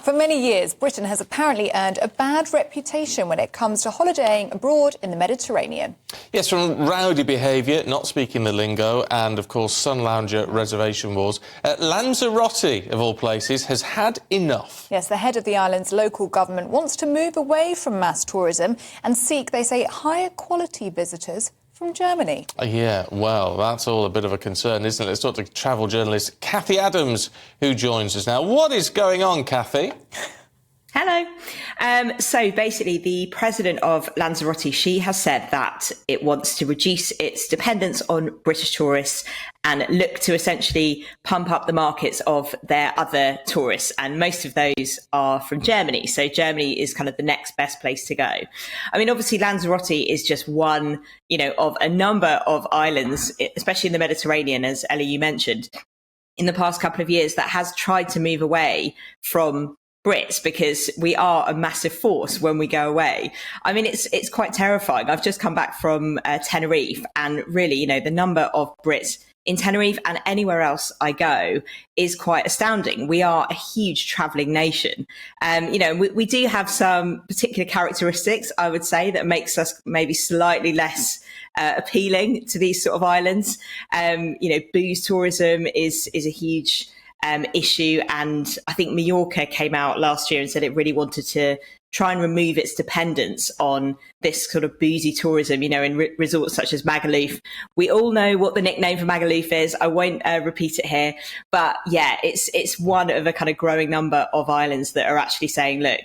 for many years, Britain has apparently earned a bad reputation when it comes to holidaying abroad in the Mediterranean. Yes, from rowdy behaviour, not speaking the lingo, and, of course, sun lounger reservation wars, Lanzarote, of all places, has had enough. Yes, the head of the island's local government wants to move away from mass tourism and seek, they say, higher quality visitors from Germany. Yeah, well, that's all a bit of a concern, isn't it? Let's talk to travel journalist Cathy Adams, who joins us now. What is going on, Cathy? Hello. So basically, the president of Lanzarote, she has said that it wants to reduce its dependence on British tourists and look to essentially pump up the markets of their other tourists. And most of those are from Germany. So Germany is kind of the next best place to go. I mean, obviously, Lanzarote is just one, of a number of islands, especially in the Mediterranean, as Ellie, you mentioned, in the past couple of years that has tried to move away from Brits, because we are a massive force when we go away. I mean, it's quite terrifying. I've just come back from Tenerife, and really, the number of Brits in Tenerife and anywhere else I go is quite astounding. We are a huge travelling nation. We do have some particular characteristics, I would say, that makes us maybe slightly less appealing to these sort of islands. Booze tourism is a huge issue. And I think Mallorca came out last year and said it really wanted to try and remove its dependence on this sort of boozy tourism, in resorts such as Magaluf. We all know what the nickname for Magaluf is. I won't repeat it here. But yeah, it's one of a kind of growing number of islands that are actually saying, look,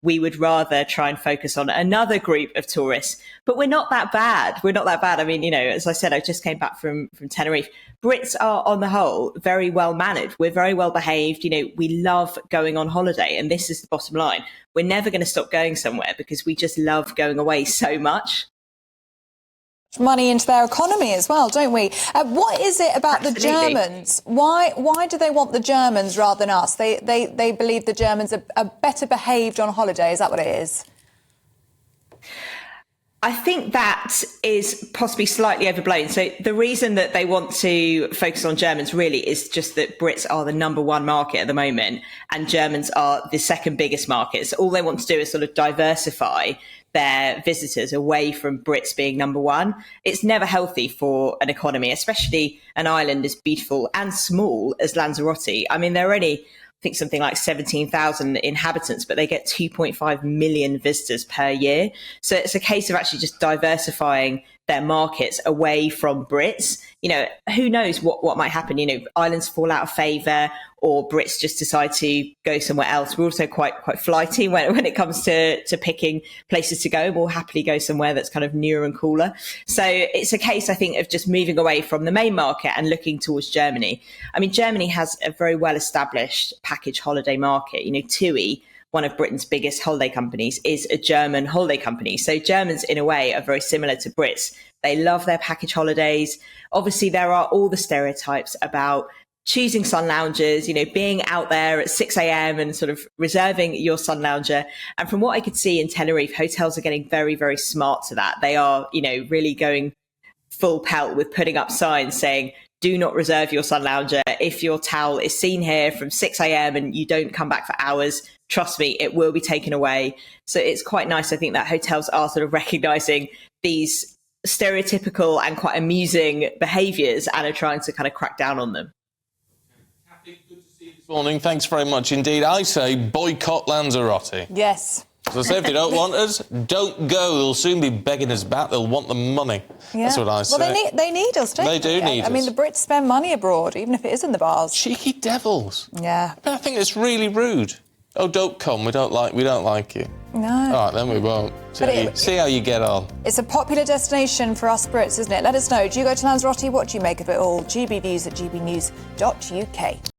we would rather try and focus on another group of tourists. But we're not that bad. We're not that bad. I mean, as I said, I just came back from Tenerife. Brits are, on the whole, very well mannered. We're very well behaved. We love going on holiday. And this is the bottom line. We're never going to stop going somewhere because we just love going away so much. Money into their economy as well, don't we? What is it about Absolutely. the Germans? Why do they want the Germans rather than us? They believe the Germans are better behaved on holiday. Is that what it is? I think that is possibly slightly overblown. So the reason that they want to focus on Germans really is just that Brits are the number one market at the moment and Germans are the second biggest market. So all they want to do is sort of diversify their visitors away from Brits being number one. It's never healthy for an economy, especially an island as beautiful and small as Lanzarote. I mean, there are only, I think, something like 17,000 inhabitants, but they get 2.5 million visitors per year. So it's a case of actually just diversifying their markets away from Brits. Who knows what might happen? Islands fall out of favour or Brits just decide to go somewhere else. We're also quite flighty when it comes to picking places to go. We'll happily go somewhere that's kind of newer and cooler. So it's a case, I think, of just moving away from the main market and looking towards Germany. I mean, Germany has a very well-established package holiday market. TUI, one of Britain's biggest holiday companies, is a German holiday company. So Germans, in a way, are very similar to Brits. They love their package holidays. Obviously, there are all the stereotypes about choosing sun loungers, being out there at 6 a.m. and sort of reserving your sun lounger. And from what I could see in Tenerife, hotels are getting very, very smart to that. They are, really going full pelt with putting up signs saying, do not reserve your sun lounger. If your towel is seen here from 6 a.m. and you don't come back for hours, trust me, it will be taken away. So it's quite nice, I think, that hotels are sort of recognising these stereotypical and quite amusing behaviours and are trying to kind of crack down on them. Cathy, good to see you this morning. Thanks very much indeed. I say boycott Lanzarote. Yes. As I say, if they don't want us, don't go. They'll soon be begging us back. They'll want the money. Yeah. That's what I say. Well, they need us, don't they? They do need us. I mean, the Brits spend money abroad, even if it is in the bars. Cheeky devils. Yeah. I think it's really rude. Oh, don't come. We don't like you. No. All right, then we won't. See how you get on. It's a popular destination for us Brits, isn't it? Let us know. Do you go to Lanzarote? What do you make of it all? GBNews at gbnews.uk.